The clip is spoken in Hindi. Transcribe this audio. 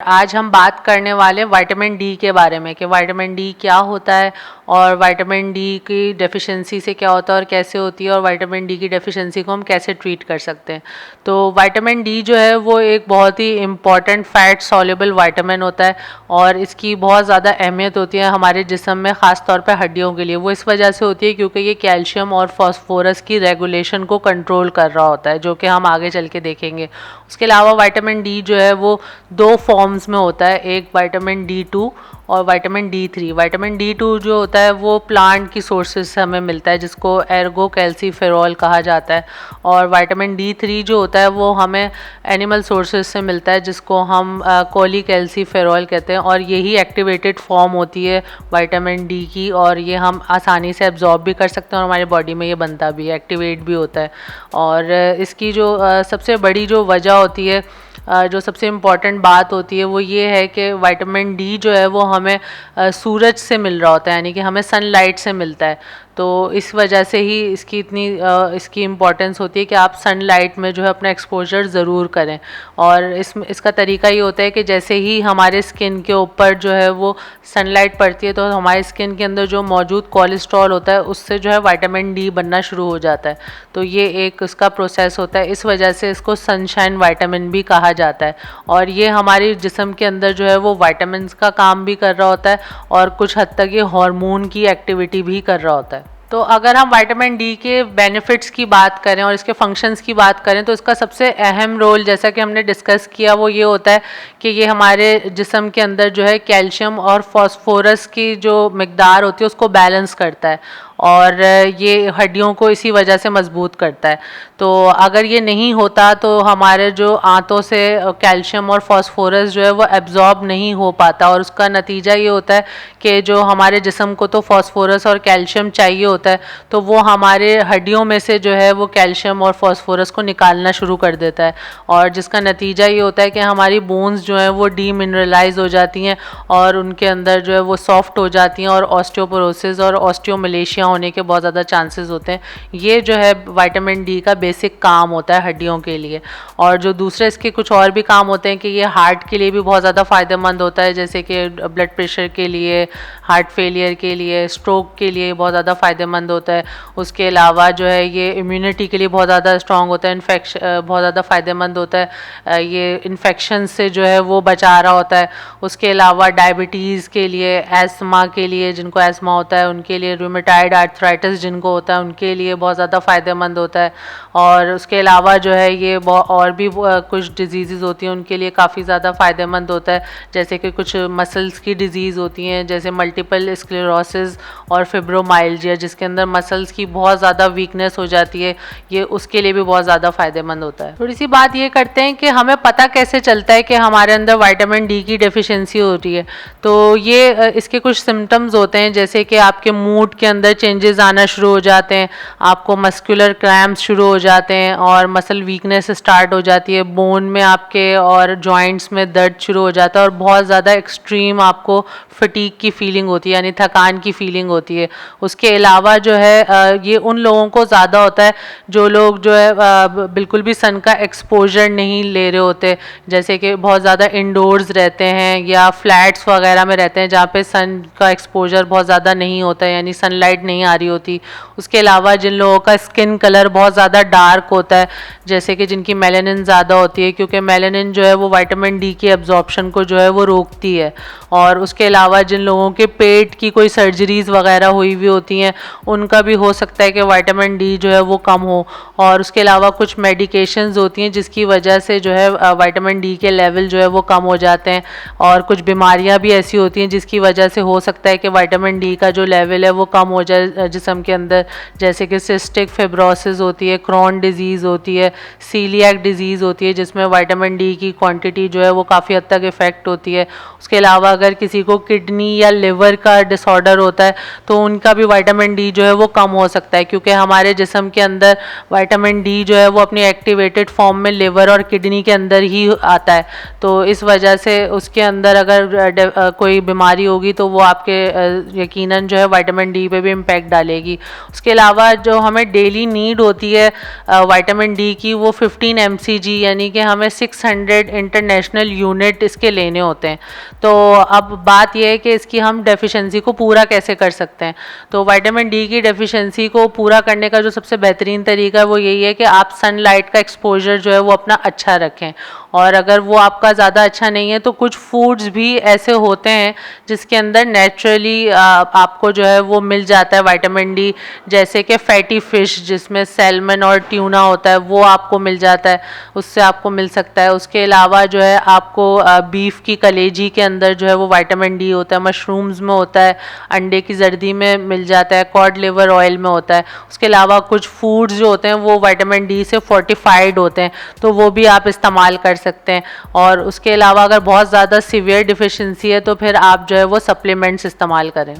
आज हम बात करने वाले विटामिन डी के बारे में कि विटामिन डी क्या होता है और विटामिन डी की डेफिशिएंसी से क्या होता है और कैसे होती है और विटामिन डी की डेफिशिएंसी को हम कैसे ट्रीट कर सकते हैं। तो विटामिन डी जो है वो एक बहुत ही इम्पॉर्टेंट फैट सॉल्युबल विटामिन होता है और इसकी बहुत ज़्यादा अहमियत होती है हमारे जिस्म में, ख़ास तौर पर हड्डियों के लिए। वो इस वजह से होती है क्योंकि ये कैल्शियम और फॉस्फोरस की रेगुलेशन को कंट्रोल कर रहा होता है, जो कि हम आगे चल के देखेंगे। उसके अलावा विटामिन डी जो है वो दो फॉर्म्स में होता है, एक विटामिन D2 और विटामिन D3। विटामिन D2 जो होता है वो प्लांट की सोर्सेज से हमें मिलता है, जिसको एर्गो कैल्सीफेरॉल कहा जाता है। और विटामिन D3 जो होता है वो हमें एनिमल सोर्सेज से मिलता है, जिसको हम कोली कैल्सीफेरॉल कहते हैं। और यही एक्टिवेटेड फॉर्म होती है विटामिन डी की, और ये हम आसानी से एब्जॉर्ब भी कर सकते हैं और हमारी बॉडी में ये बनता भी है, एक्टिवेट भी होता है। और इसकी जो सबसे बड़ी जो वजह होती है, जो सबसे इम्पॉर्टेंट बात होती है वो ये है कि विटामिन डी जो है वो हमें सूरज से मिल रहा होता है, यानी कि हमें सनलाइट से मिलता है। तो इस वजह से ही इसकी इतनी इसकी इम्पॉर्टेंस होती है कि आप सनलाइट में जो है अपना एक्सपोजर ज़रूर करें। और इसका तरीका ये होता है कि जैसे ही हमारे स्किन के ऊपर जो है वो सनलाइट पड़ती है तो हमारे स्किन के अंदर जो मौजूद कोलेस्ट्रॉल होता है उससे जो है विटामिन डी बनना शुरू हो जाता है। तो ये एक उसका प्रोसेस होता है, इस वजह से इसको सनशाइन विटामिन भी कहा जाता है। और ये हमारे जिस्म के अंदर जो है वो विटामिन्स का काम भी कर रहा होता है और कुछ हद तक ये हार्मोन की एक्टिविटी भी कर रहा होता है। तो अगर हम विटामिन डी के बेनिफिट्स की बात करें और इसके फंक्शंस की बात करें तो इसका सबसे अहम रोल, जैसा कि हमने डिस्कस किया, वो ये होता है कि ये हमारे जिस्म के अंदर जो है कैल्शियम और फॉस्फोरस की जो मिकदार होती है उसको बैलेंस करता है और ये हड्डियों को इसी वजह से मजबूत करता है। तो अगर ये नहीं होता तो हमारे जो आंतों से कैल्शियम और फॉस्फोरस जो है वो एब्जॉर्ब नहीं हो पाता, और उसका नतीजा ये होता है कि जो हमारे जिस्म को तो फॉस्फोरस और कैल्शियम चाहिए होता है, तो वो हमारे हड्डियों में से जो है वो कैल्शियम और फॉस्फोरस को निकालना शुरू कर देता है। और जिसका नतीजा ये होता है कि हमारी बोन्स जो हैं वो डीमिनरलाइज हो जाती हैं और उनके अंदर जो है वो सॉफ्ट हो जाती हैं और ऑस्टियोपोरोसिस और ऑस्टियोमलेशिया होने के बहुत ज़्यादा चांसेस होते हैं। ये जो है विटामिन डी का बेसिक काम होता है हड्डियों के लिए। और जो दूसरे इसके कुछ और भी काम होते हैं कि ये हार्ट के लिए भी बहुत ज़्यादा फ़ायदेमंद होता है, जैसे कि ब्लड प्रेशर के लिए, हार्ट फेलियर के लिए, स्ट्रोक के लिए बहुत ज़्यादा फ़ायदेमंद होता है। उसके अलावा जो है ये इम्यूनिटी के लिए बहुत ज़्यादा स्ट्रॉन्ग होता है, बहुत ज़्यादा फ़ायदेमंद होता है, ये इन्फेक्शन से जो है वो बचा रहा होता है। उसके अलावा डायबिटीज़ के लिए, एस्मा के लिए, जिनको एस्मा होता है उनके लिए, रूमेटाइड आर्थराइटिस जिनको होता है उनके लिए बहुत ज़्यादा फ़ायदेमंद होता है। और उसके अलावा जो है ये और भी कुछ डिजीज़ होती हैं उनके लिए काफ़ी ज़्यादा फ़ायदेमंद होता है, जैसे कि कुछ मसल्स की डिजीज़ होती हैं जैसे मल्टीपल स्क्लेरोसिस और फिब्रोमाइल्जिया, जिसके अंदर मसल्स की बहुत ज़्यादा वीकनेस हो जाती है, ये उसके लिए भी बहुत ज़्यादा फ़ायदेमंद होता है। थोड़ी सी बात ये करते हैं कि हमें पता कैसे चलता है कि हमारे अंदर विटामिन डी की डेफिशिएंसी हो रही है। तो ये इसके कुछ सिम्टम्स होते हैं, जैसे कि आपके मूड के अंदर चेंजेस आना शुरू हो जाते हैं, आपको मस्कुलर क्रैम्प्स शुरू हो जाते हैं और मसल वीकनेस स्टार्ट हो जाती है, बोन में आपके और जॉइंट्स में दर्द शुरू हो जाता है और बहुत ज़्यादा एक्सट्रीम आपको फटीग की फीलिंग होती है, यानी थकान की फीलिंग होती है। उसके अलावा जो है ये उन लोगों को ज़्यादा होता है जो लोग जो है बिल्कुल भी सन का एक्सपोजर नहीं ले रहे होते, जैसे कि बहुत ज़्यादा इंडोर्स रहते हैं या फ्लैट्स वगैरह में रहते हैं जहाँ पे सन का एक्सपोजर बहुत ज़्यादा नहीं होता है, यानी सनलाइट नहीं आ रही होती। उसके अलावा जिन लोगों का स्किन कलर बहुत ज़्यादा डार्क होता है, जैसे कि जिनकी मेलानिन ज़्यादा होती है, क्योंकि मेलानिन जो है वो विटामिन डी की एब्जॉर्प्शन को जो है वो रोकती है। और उसके अलावा जिन लोगों के पेट की कोई सर्जरीज़ वगैरह हुई हुई होती हैं उनका भी हो सकता है कि विटामिन डी जो है वो कम हो। और उसके अलावा कुछ मेडिकेशंस होती हैं जिसकी वजह से जो है विटामिन डी के लेवल जो है वो कम हो जाते हैं। और कुछ बीमारियां भी ऐसी होती हैं जिसकी वजह से हो सकता है कि विटामिन डी का जो लेवल है वो कम हो जाए जिस्म के अंदर, जैसे कि सिस्टिक फिब्रोसिस होती है, क्रॉन डिजीज़ होती है, सीलिएक डिजीज़ होती है, जिसमें विटामिन डी की क्वांटिटी जो है वो काफ़ी हद तक इफ़ेक्ट होती है। उसके अलावा अगर किसी को किडनी या लिवर का डिसऑर्डर होता है तो उनका भी विटामिन डी जो है वो कम हो सकता है, क्योंकि हमारे जिस्म के अंदर विटामिन डी जो है वो अपनी एक्टिवेटेड फॉर्म में लिवर और किडनी के अंदर ही आता है। तो इस वजह से उसके अंदर अगर कोई बीमारी होगी तो वो आपके यकीनन जो है विटामिन डी पे भी इम्पैक्ट इफ़ेक्ट डालेगी। उसके अलावा जो हमें डेली नीड होती है विटामिन डी की, वो 15 mcg, यानी कि हमें 600 इंटरनेशनल यूनिट इसके लेने होते हैं। तो अब बात यह है कि इसकी हम डेफिशिएंसी को पूरा कैसे कर सकते हैं। तो विटामिन डी की डेफिशिएंसी को पूरा करने का जो सबसे बेहतरीन तरीका है वो यही है कि आप सनलाइट का एक्सपोजर जो है वो अपना अच्छा रखें। और अगर वो आपका ज़्यादा अच्छा नहीं है तो कुछ फूड्स भी ऐसे होते हैं जिसके अंदर नेचुरली आपको जो है वो मिल जाता है विटामिन डी, जैसे कि फैटी फ़िश जिसमें सैल्मन और ट्यूना होता है वो आपको मिल जाता है, उससे आपको मिल सकता है। उसके अलावा जो है आपको बीफ की कलेजी के अंदर जो है वो विटामिन डी होता है, मशरूम्स में होता है, अंडे की जर्दी में मिल जाता है, कॉड लिवर ऑयल में होता है। उसके अलावा कुछ फूड्स जो होते हैं वो विटामिन डी से फोर्टिफाइड होते हैं, तो वो भी आप इस्तेमाल कर सकते हैं। और उसके अलावा अगर बहुत ज़्यादा सीवियर डिफिशिएंसी है तो फिर आप जो है वो सप्लीमेंट्स इस्तेमाल करें।